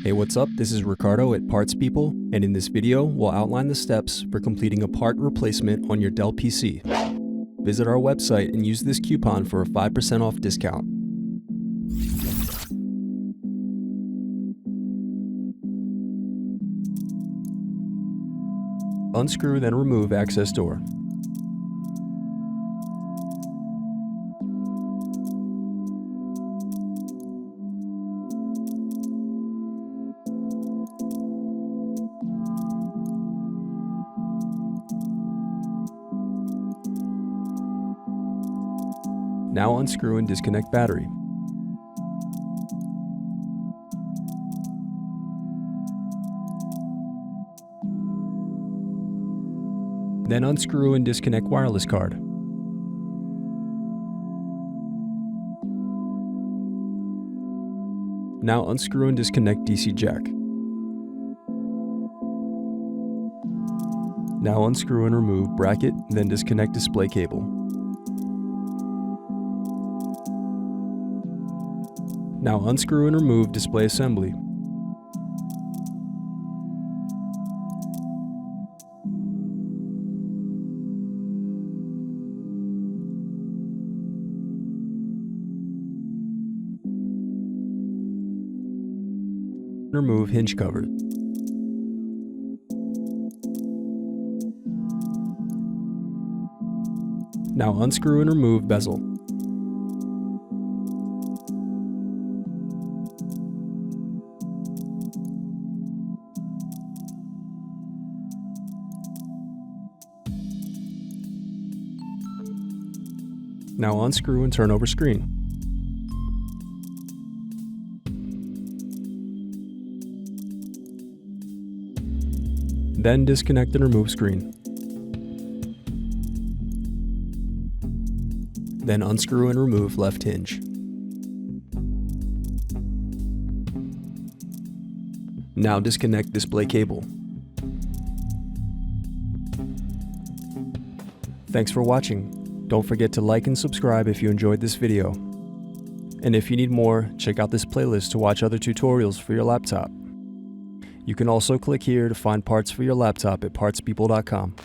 Hey, what's up? This is Ricardo at Parts People, and in this video, we'll outline the steps for completing a part replacement on your Dell PC. Visit our website and use this coupon for a 5% off discount. Unscrew, then remove access door. Now unscrew and disconnect battery. Then unscrew and disconnect wireless card. Now unscrew and disconnect DC jack. Now unscrew and remove bracket, then disconnect display cable. Now unscrew and remove display assembly. Remove hinge cover. Now unscrew and remove bezel. Now unscrew and turn over screen. Then disconnect and remove screen. Then unscrew and remove left hinge. Now disconnect display cable. Thanks for watching. Don't forget to like and subscribe if you enjoyed this video. And if you need more, check out this playlist to watch other tutorials for your laptop. You can also click here to find parts for your laptop at partspeople.com.